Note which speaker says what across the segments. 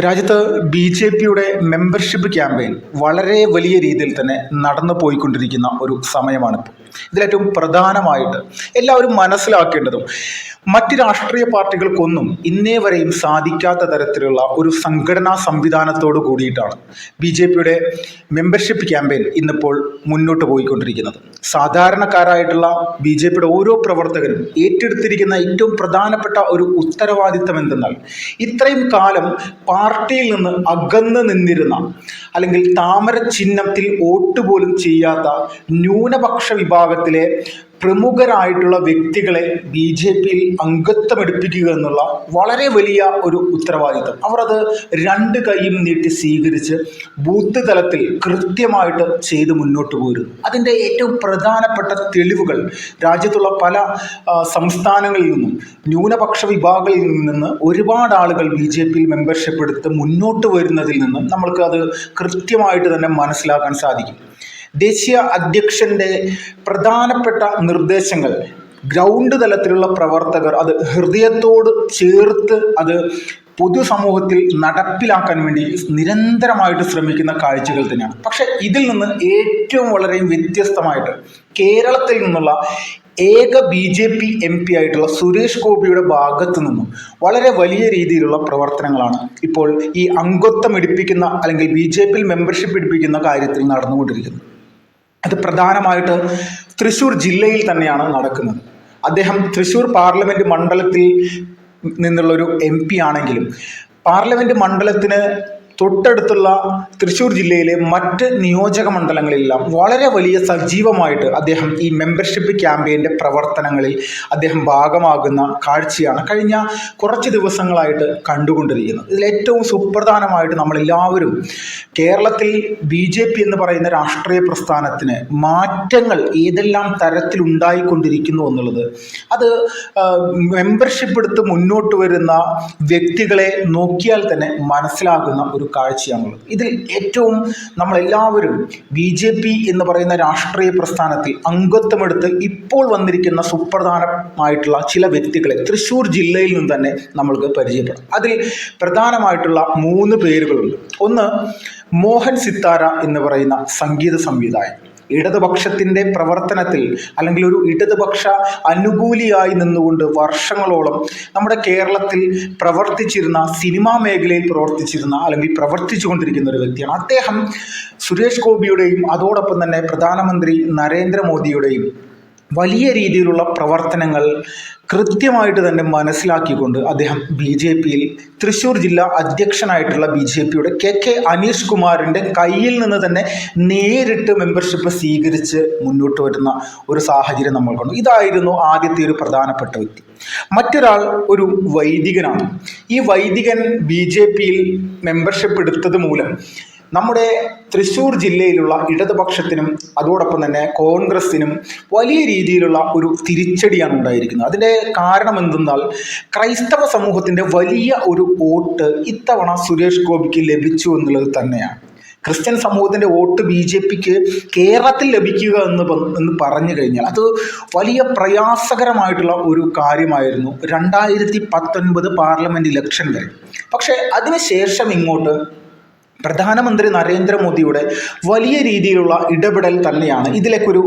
Speaker 1: രാജ്യത്ത് ബി.ജെ.പിയുടെ membership campaign വളരെ വലിയ രീതിയിൽ തന്നെ നടന്നു പോയിക്കൊണ്ടിരിക്കുന്ന ഒരു സമയമാണിപ്പോൾ. ഇതിലേറ്റവും പ്രധാനമായിട്ട് എല്ലാവരും മനസ്സിലാക്കേണ്ടതും മറ്റ് രാഷ്ട്രീയ പാർട്ടികൾക്കൊന്നും ഇന്നേ വരെയും സാധിക്കാത്ത തരത്തിലുള്ള ഒരു സംഘടനാ സംവിധാനത്തോട് കൂടിയിട്ടാണ് ബി.ജെ.പിയുടെ മെമ്പർഷിപ്പ് ക്യാമ്പയിൻ ഇന്നിപ്പോൾ മുന്നോട്ട് പോയിക്കൊണ്ടിരിക്കുന്നത്. സാധാരണക്കാരായിട്ടുള്ള ബി.ജെ.പിയുടെ ഓരോ പ്രവർത്തകരും ഏറ്റെടുത്തിരിക്കുന്ന ഏറ്റവും പ്രധാനപ്പെട്ട ഒരു ഉത്തരവാദിത്തം എന്തെന്നാൽ ഇത്രയും കാലം പാർട്ടിയിൽ നിന്ന് അകന്ന് നിന്നിരുന്ന അല്ലെങ്കിൽ താമര ചിഹ്നത്തിൽ വോട്ട് പോലും ചെയ്യാത്ത ന്യൂനപക്ഷ വിഭാഗത്തിലെ പ്രമുഖരായിട്ടുള്ള വ്യക്തികളെ ബി.ജെ.പിയിൽ അംഗത്വമെടുപ്പിക്കുക എന്നുള്ള വളരെ വലിയ ഒരു ഉത്തരവാദിത്തം അവർ അത് രണ്ട് കൈയും നീട്ടി സ്വീകരിച്ച് ബൂത്ത് തലത്തിൽ കൃത്യമായിട്ട് ചെയ്ത് മുന്നോട്ട് പോരുന്നു. അതിൻ്റെ ഏറ്റവും പ്രധാനപ്പെട്ട തെളിവുകൾ രാജ്യത്തുള്ള പല സംസ്ഥാനങ്ങളിൽ നിന്നും ന്യൂനപക്ഷ വിഭാഗങ്ങളിൽ നിന്ന് ഒരുപാട് ആളുകൾ ബി.ജെ.പിയിൽ മെമ്പർഷിപ്പ് എടുത്ത് മുന്നോട്ട് വരുന്നതിൽ നിന്നും നമ്മൾക്ക് അത് കൃത്യമായിട്ട് തന്നെ മനസ്സിലാക്കാൻ സാധിക്കും. ദേശീയ അധ്യക്ഷൻ്റെ പ്രധാനപ്പെട്ട നിർദ്ദേശങ്ങൾ ഗ്രൗണ്ട് തലത്തിലുള്ള പ്രവർത്തകർ അത് ഹൃദയത്തോട് ചേർത്ത് അത് പൊതുസമൂഹത്തിൽ നടപ്പിലാക്കാൻ വേണ്ടി നിരന്തരമായിട്ട് ശ്രമിക്കുന്ന കാഴ്ചകൾ തന്നെയാണ്. പക്ഷെ ഇതിൽ നിന്ന് ഏറ്റവും വളരെ വ്യത്യസ്തമായിട്ട് കേരളത്തിൽ നിന്നുള്ള ഏക ബി.ജെ.പി എം.പി ആയിട്ടുള്ള സുരേഷ് ഗോപിയുടെ ഭാഗത്തു നിന്നും വളരെ വലിയ രീതിയിലുള്ള പ്രവർത്തനങ്ങളാണ് ഇപ്പോൾ ഈ അംഗത്വം എടുപ്പിക്കുന്ന അല്ലെങ്കിൽ ബി.ജെ.പിയിൽ മെമ്പർഷിപ്പ് എടുപ്പിക്കുന്ന കാര്യത്തിൽ നടന്നുകൊണ്ടിരിക്കുന്നത്. അത് പ്രധാനമായിട്ട് തൃശ്ശൂർ ജില്ലയിൽ തന്നെയാണ് നടക്കുന്നത്. അദ്ദേഹം തൃശ്ശൂർ പാർലമെൻറ്റ് മണ്ഡലത്തിൽ നിന്നുള്ളൊരു എം.പി ആണെങ്കിലും പാർലമെൻറ്റ് മണ്ഡലത്തിന് തൊട്ടടുത്തുള്ള തൃശ്ശൂർ ജില്ലയിലെ മറ്റ് നിയോജക മണ്ഡലങ്ങളിലെല്ലാം വളരെ വലിയ സജീവമായിട്ട് അദ്ദേഹം ഈ മെമ്പർഷിപ്പ് ക്യാമ്പയിൻ്റെ പ്രവർത്തനങ്ങളിൽ അദ്ദേഹം ഭാഗമാകുന്ന കാഴ്ചയാണ് കഴിഞ്ഞ കുറച്ച് ദിവസങ്ങളായിട്ട് കണ്ടുകൊണ്ടിരിക്കുന്നത്. ഇതിലേറ്റവും സുപ്രധാനമായിട്ട് നമ്മളെല്ലാവരും കേരളത്തിൽ ബി.ജെ.പി എന്ന് പറയുന്ന രാഷ്ട്രീയ പ്രസ്ഥാനത്തിന് മാറ്റങ്ങൾ ഏതെല്ലാം തരത്തിലുണ്ടായിക്കൊണ്ടിരിക്കുന്നു എന്നുള്ളത് അത് മെമ്പർഷിപ്പ് എടുത്ത് മുന്നോട്ട് വരുന്ന വ്യക്തികളെ നോക്കിയാൽ തന്നെ മനസ്സിലാകുന്ന ഒരു കാഴ്ചയാണുള്ളത്. ഇതിൽ ഏറ്റവും നമ്മളെല്ലാവരും ബി.ജെ.പി എന്ന് പറയുന്ന രാഷ്ട്രീയ പ്രസ്ഥാനത്തിൽ അംഗത്വമെടുത്ത് ഇപ്പോൾ വന്നിരിക്കുന്ന സുപ്രധാനമായിട്ടുള്ള ചില വ്യക്തികളെ തൃശ്ശൂർ ജില്ലയിൽ നിന്ന് തന്നെ നമ്മൾക്ക് പരിചയപ്പെടാം. അതിൽ പ്രധാനമായിട്ടുള്ള 3 പേരുകളുണ്ട്. ഒന്ന്, മോഹൻ സിത്താര എന്ന് പറയുന്ന സംഗീത സംവിധായകൻ. ഇടതുപക്ഷത്തിൻ്റെ പ്രവർത്തനത്തിൽ അല്ലെങ്കിൽ ഒരു ഇടതുപക്ഷ അനുകൂലിയായി നിന്നുകൊണ്ട് വർഷങ്ങളോളം നമ്മുടെ കേരളത്തിൽ പ്രവർത്തിച്ചിരുന്ന സിനിമാ മേഖലയിൽ പ്രവർത്തിച്ചിരുന്ന അല്ലെങ്കിൽ പ്രവർത്തിച്ചു കൊണ്ടിരിക്കുന്ന ഒരു വ്യക്തിയാണ്. അദ്ദേഹം സുരേഷ് ഗോപിയുടെയും അതോടൊപ്പം തന്നെ പ്രധാനമന്ത്രി നരേന്ദ്രമോദിയുടെയും വലിയ രീതിയിലുള്ള പ്രവർത്തനങ്ങൾ കൃത്യമായിട്ട് തന്നെ മനസ്സിലാക്കിക്കൊണ്ട് അദ്ദേഹം ബി.ജെ.പിയിൽ തൃശ്ശൂർ ജില്ലാ അധ്യക്ഷനായിട്ടുള്ള ബി.ജെ.പിയുടെ കെ അനീഷ് കുമാറിൻ്റെ കയ്യിൽ നിന്ന് തന്നെ നേരിട്ട് മെമ്പർഷിപ്പ് സ്വീകരിച്ച് മുന്നോട്ട് വരുന്ന ഒരു സാഹചര്യം നമ്മൾ കണ്ടു. ഇതായിരുന്നു ആദ്യത്തെ ഒരു പ്രധാനപ്പെട്ട വ്യക്തി. മറ്റൊരാൾ ഒരു വൈദികനാണ്. ഈ വൈദികൻ ബി.ജെ.പിയിൽ മെമ്പർഷിപ്പ് എടുത്തത് മൂലം നമ്മുടെ തൃശ്ശൂർ ജില്ലയിലുള്ള ഇടതുപക്ഷത്തിനും അതോടൊപ്പം തന്നെ കോൺഗ്രസിനും വലിയ രീതിയിലുള്ള ഒരു തിരിച്ചടിയാണ് ഉണ്ടായിരിക്കുന്നത്. അതിൻ്റെ കാരണം എന്തെന്നാൽ ക്രൈസ്തവ സമൂഹത്തിൻ്റെ വലിയ ഒരു വോട്ട് ഇത്തവണ സുരേഷ് ഗോപിക്ക് ലഭിച്ചു എന്നുള്ളത് തന്നെയാണ്. ക്രിസ്ത്യൻ സമൂഹത്തിൻ്റെ വോട്ട് ബി.ജെ.പിക്ക് കേരളത്തിൽ ലഭിക്കുക എന്ന് പറഞ്ഞു കഴിഞ്ഞാൽ അത് വലിയ പ്രയാസകരമായിട്ടുള്ള ഒരു കാര്യമായിരുന്നു 2019 പാർലമെൻറ്റ് ഇലക്ഷൻ വരെ. പക്ഷേ അതിനുശേഷം ഇങ്ങോട്ട് പ്രധാനമന്ത്രി നരേന്ദ്രമോദിയുടെ വലിയ രീതിയിലുള്ള ഇടപെടൽ തന്നെയാണ് ഇതിലേക്കൊരു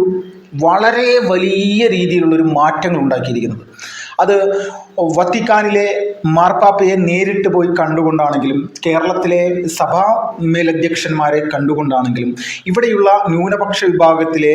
Speaker 1: വളരെ വലിയ രീതിയിലുള്ളൊരു മാറ്റങ്ങൾ ഉണ്ടാക്കിയിരിക്കുന്നത്. അത് വത്തിക്കാനിലെ മാർപ്പാപ്പയെ നേരിട്ട് പോയി കണ്ടുകൊണ്ടാണെങ്കിലും കേരളത്തിലെ സഭാ മേലധ്യക്ഷന്മാരെ കണ്ടുകൊണ്ടാണെങ്കിലും ഇവിടെയുള്ള ന്യൂനപക്ഷ വിഭാഗത്തിലെ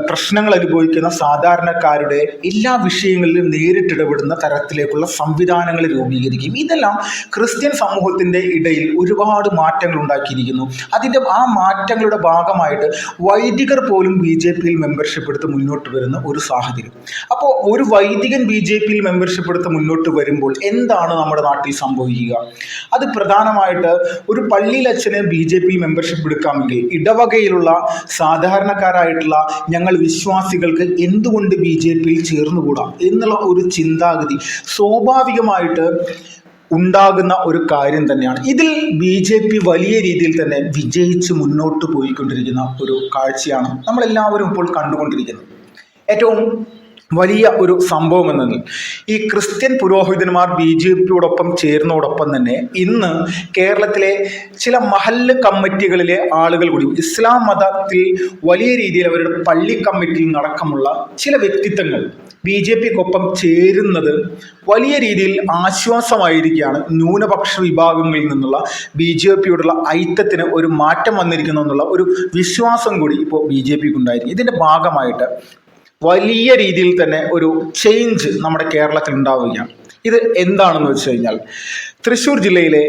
Speaker 1: പ്രശ്നങ്ങൾ അനുഭവിക്കുന്ന സാധാരണക്കാരുടെ എല്ലാ വിഷയങ്ങളിലും നേരിട്ടിടപെടുന്ന തരത്തിലേക്കുള്ള സംവിധാനങ്ങൾ രൂപീകരിക്കും. ഇതെല്ലാം ക്രിസ്ത്യൻ സമൂഹത്തിൻ്റെ ഇടയിൽ ഒരുപാട് മാറ്റങ്ങൾ ഉണ്ടാക്കിയിരിക്കുന്നു. അതിൻ്റെ ആ മാറ്റങ്ങളുടെ ഭാഗമായിട്ട് വൈദികർ പോലും ബി.ജെ.പിയിൽ മെമ്പർഷിപ്പ് എടുത്ത് മുന്നോട്ട് വരുന്ന ഒരു സാഹചര്യം. അപ്പോൾ ഒരു വൈദികൻ ബി.ജെ.പിയിൽ മെമ്പർഷിപ്പ് എടുത്ത് മുന്നോട്ട് വരുമ്പോൾ എന്താണ് നമ്മുടെ നാട്ടിൽ സംഭവിക്കുക? അത് പ്രധാനമായിട്ട് ഒരു പള്ളിയിലച്ഛന് ബി.ജെ.പിയിൽ മെമ്പർഷിപ്പ് എടുക്കാമെങ്കിൽ ഇടവകയിലുള്ള സാധാരണക്കാരായിട്ടുള്ള ഞങ്ങൾ വിശ്വാസികൾക്ക് എന്തുകൊണ്ട് ബി.ജെ.പിയിൽ ചേർന്നുകൂടാ എന്നുള്ള ഒരു ചിന്താഗതി സ്വാഭാവികമായിട്ട് ഉണ്ടാകുന്ന ഒരു കാര്യം തന്നെയാണ്. ഇതിൽ ബി.ജെ.പി വലിയ രീതിയിൽ തന്നെ വിജയിച്ച് മുന്നോട്ട് പോയിക്കൊണ്ടിരിക്കുന്ന ഒരു കാഴ്ചയാണ് നമ്മളെല്ലാവരും ഇപ്പോൾ കണ്ടുകൊണ്ടിരിക്കുന്നത്. ഏറ്റവും വലിയ ഒരു സംഭവം എന്നതിൽ ഈ ക്രിസ്ത്യൻ പുരോഹിതന്മാർ BJPയോടൊപ്പം ചേർന്നതോടൊപ്പം തന്നെ ഇന്ന് കേരളത്തിലെ ചില മഹല്ല് കമ്മിറ്റികളിലെ ആളുകൾ കൂടി ഇസ്ലാം മതത്തിൽ വലിയ രീതിയിൽ അവരുടെ പള്ളി കമ്മിറ്റിയിൽ നടക്കമുള്ള ചില വ്യക്തിത്വങ്ങൾ BJPക്കൊപ്പം ചേരുന്നത് വലിയ രീതിയിൽ ആശ്വാസമായിരിക്കുകയാണ്. ന്യൂനപക്ഷ വിഭാഗങ്ങളിൽ നിന്നുള്ള BJPയോടുള്ള ഐക്യത്തിന് ഒരു മാറ്റം വന്നിരിക്കുന്നു എന്നുള്ള ഒരു വിശ്വാസം കൂടി ഇപ്പോൾ BJPക്ക് ഉണ്ടായിരിക്കും. ഇതിൻ്റെ ഭാഗമായിട്ട് വലിയ രീതിയിൽ തന്നെ ഒരു ചേഞ്ച് നമ്മുടെ കേരളത്തിൽ ഉണ്ടാവുകയാണ്. ഇത് എന്താണെന്ന് വെച്ച് കഴിഞ്ഞാൽ തൃശ്ശൂർ ജില്ലയിലെ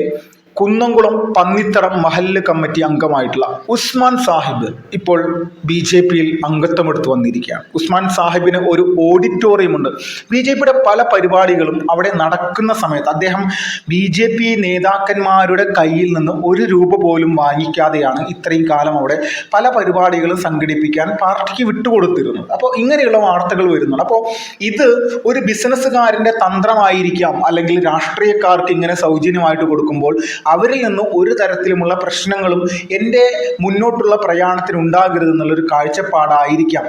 Speaker 1: കുന്നംകുളം പന്നിത്തടം മഹല്ല് കമ്മിറ്റി അംഗമായിട്ടുള്ള ഉസ്മാൻ സാഹിബ് ഇപ്പോൾ BJPയിൽ അംഗത്വമെടുത്ത് വന്നിരിക്കുകയാണ്. ഉസ്മാൻ സാഹിബിന് ഒരു ഓഡിറ്റോറിയം ഉണ്ട്. BJPയുടെ പല പരിപാടികളും അവിടെ നടക്കുന്ന സമയത്ത് അദ്ദേഹം BJP നേതാക്കന്മാരുടെ കയ്യിൽ നിന്ന് ഒരു രൂപ പോലും വാങ്ങിക്കാതെയാണ് ഇത്രയും കാലം അവിടെ പല പരിപാടികളും സംഘടിപ്പിക്കാൻ പാർട്ടിക്ക് വിട്ടുകൊടുത്തിരുന്നത്. അപ്പോൾ ഇങ്ങനെയുള്ള വാർത്തകൾ വരുന്നുണ്ട്. അപ്പോൾ ഇത് ഒരു ബിസിനസ്സുകാരൻ്റെ തന്ത്രമായിരിക്കാം, അല്ലെങ്കിൽ രാഷ്ട്രീയക്കാർക്ക് ഇങ്ങനെ സൗജന്യമായിട്ട് കൊടുക്കുമ്പോൾ അവരിൽ നിന്ന് ഒരു തരത്തിലുമുള്ള പ്രശ്നങ്ങളും എൻ്റെ മുന്നോട്ടുള്ള പ്രയാണത്തിന് ഉണ്ടാകരുത് എന്നുള്ളൊരു കാഴ്ചപ്പാടായിരിക്കാം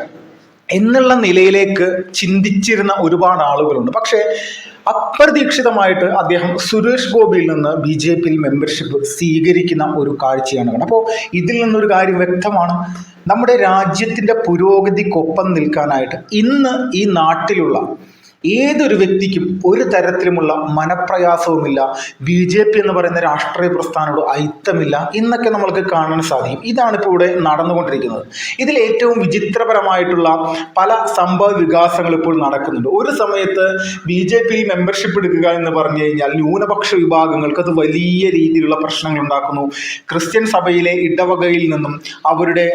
Speaker 1: എന്നുള്ള നിലയിലേക്ക് ചിന്തിച്ചിരുന്ന ഒരുപാട് ആളുകളുണ്ട്. പക്ഷേ അപ്രതീക്ഷിതമായിട്ട് അദ്ദേഹം സുരേഷ് ഗോപിയിൽ നിന്ന് BJPയിൽ മെമ്പർഷിപ്പ് സ്വീകരിക്കുന്ന ഒരു കാഴ്ചയാണ് കാണുന്നത്. അപ്പോൾ ഇതിൽ നിന്നൊരു കാര്യം വ്യക്തമാണ്, നമ്മുടെ രാജ്യത്തിൻ്റെ പുരോഗതിക്കൊപ്പം നിൽക്കാനായിട്ട് ഇന്ന് ഈ നാട്ടിലുള്ള ഏതൊരു വ്യക്തിക്കും ഒരു തരത്തിലുമുള്ള മനപ്രയാസവുമില്ല. BJP എന്ന് പറയുന്ന രാഷ്ട്രീയ പ്രസ്ഥാനത്തോട് ഐക്യമില്ല എന്നൊക്കെ നമ്മൾക്ക് കാണാൻ സാധിക്കും. ഇതാണ് ഇപ്പോൾ ഇവിടെ നടന്നുകൊണ്ടിരിക്കുന്നത്. ഇതിൽ ഏറ്റവും വിചിത്രപരമായിട്ടുള്ള പല സംഭവ വികാസങ്ങൾ ഇപ്പോൾ നടക്കുന്നുണ്ട്. ഒരു സമയത്ത് BJPയിൽ മെമ്പർഷിപ്പ് എടുക്കുക എന്ന് പറഞ്ഞു കഴിഞ്ഞാൽ ന്യൂനപക്ഷ വിഭാഗങ്ങൾക്ക് അത് വലിയ രീതിയിലുള്ള പ്രശ്നങ്ങൾ ഉണ്ടാക്കുന്നു. ക്രിസ്ത്യൻ സഭയിലെ ഇടവകയിൽ നിന്നും അവരുടെ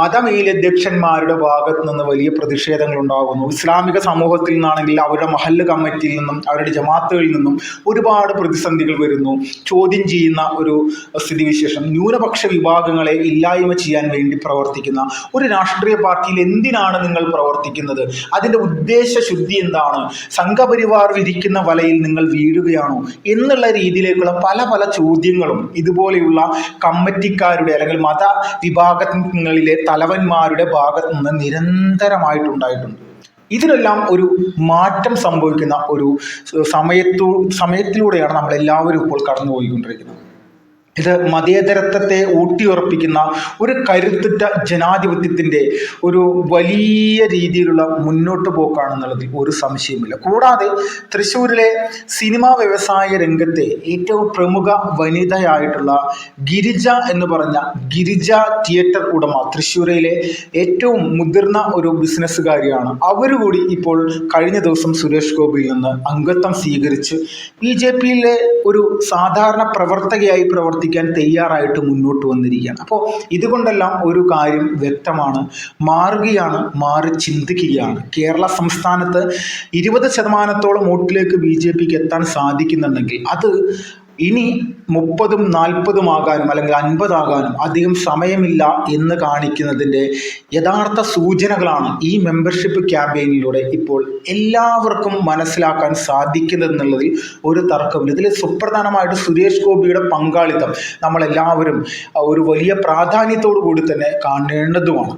Speaker 1: മതമേലധ്യക്ഷന്മാരുടെ ഭാഗത്ത് നിന്ന് വലിയ പ്രതിഷേധങ്ങൾ ഉണ്ടാകുന്നു. ഇസ്ലാമിക സമൂഹത്തിൽ നിന്നാണെങ്കിൽ അവരുടെ മഹല്ല് കമ്മിറ്റിയിൽ നിന്നും അവരുടെ ജമാഅത്തുകളിൽ നിന്നും ഒരുപാട് പ്രതിസന്ധികൾ വരുന്നു. ചോദ്യം ചെയ്യുന്ന ഒരു സ്ഥിതിവിശേഷം. ന്യൂനപക്ഷ വിഭാഗങ്ങളെ ഇല്ലായ്മ ചെയ്യാൻ വേണ്ടി പ്രവർത്തിക്കുന്ന ഒരു രാഷ്ട്രീയ പാർട്ടിയിൽ എന്തിനാണ് നിങ്ങൾ പ്രവർത്തിക്കുന്നത്? അതിൻ്റെ ഉദ്ദേശശുദ്ധി എന്താണ്? സംഘപരിവാർ വിരിക്കുന്ന വലയിൽ നിങ്ങൾ വീഴുകയാണോ എന്നുള്ള രീതിയിലേക്കുള്ള പല പല ചോദ്യങ്ങളും ഇതുപോലെയുള്ള കമ്മിറ്റിക്കാരുടെ അല്ലെങ്കിൽ മത വിഭാഗങ്ങളിലെ തലവന്മാരുടെ ഭാഗത്ത് നിന്ന് നിരന്തരമായിട്ടുണ്ടായിട്ടുണ്ട്. ഇതിനെല്ലാം ഒരു മാറ്റം സംഭവിക്കുന്ന ഒരു സമയത്തിലൂടെയാണ് നമ്മളെല്ലാവരും ഇപ്പോൾ കടന്നുപോയിക്കൊണ്ടിരിക്കുന്നത്. ഇത് മതേതരത്വത്തെ ഊട്ടിയുറപ്പിക്കുന്ന ഒരു കരുത്തുറ്റ ജനാധിപത്യത്തിൻ്റെ ഒരു വലിയ രീതിയിലുള്ള മുന്നോട്ട് പോക്കാണെന്നുള്ളതിൽ ഒരു സംശയമില്ല. കൂടാതെ തൃശ്ശൂരിലെ സിനിമാ വ്യവസായ രംഗത്തെ ഏറ്റവും പ്രമുഖ വനിതയായിട്ടുള്ള ഗിരിജ എന്ന് പറഞ്ഞ ഗിരിജ തിയേറ്റർ ഉടമ തൃശ്ശൂരിലെ ഏറ്റവും മുതിർന്ന ഒരു ബിസിനസ്സുകാരിയാണ്. അവരുകൂടി ഇപ്പോൾ കഴിഞ്ഞ ദിവസം സുരേഷ് ഗോപിയിൽ നിന്ന് അംഗത്വം സ്വീകരിച്ച് BJPയിലെ ഒരു സാധാരണ പ്രവർത്തകയായി പ്രവർത്തിക്കാൻ തയ്യാറായിട്ട് മുന്നോട്ട് വന്നിരിക്കുകയാണ്. അപ്പോൾ ഇതുകൊണ്ടെല്ലാം ഒരു കാര്യം വ്യക്തമാണ്, മാറി ചിന്തിക്കുകയാണ്. കേരള സംസ്ഥാനത്ത് 20% വോട്ടിലേക്ക് BJPക്ക് എത്താൻ സാധിക്കുന്നുണ്ടെങ്കിൽ അത് ഇനി 30, 40 ആകാനും അല്ലെങ്കിൽ 50 ആകാനും അധികം സമയമില്ല എന്ന് കാണിക്കുന്നതിൻ്റെ യഥാർത്ഥ സൂചനകളാണ് ഈ മെമ്പർഷിപ്പ് ക്യാമ്പയിനിലൂടെ ഇപ്പോൾ എല്ലാവർക്കും മനസ്സിലാക്കാൻ സാധിക്കുന്നതെന്നുള്ളതിൽ ഒരു തർക്കമില്ല. ഇതിൽ സുപ്രധാനമായിട്ട് സുരേഷ് ഗോപിയുടെ പങ്കാളിത്തം നമ്മളെല്ലാവരും ഒരു വലിയ പ്രാധാന്യത്തോടു കൂടി തന്നെ കാണേണ്ടതുമാണ്.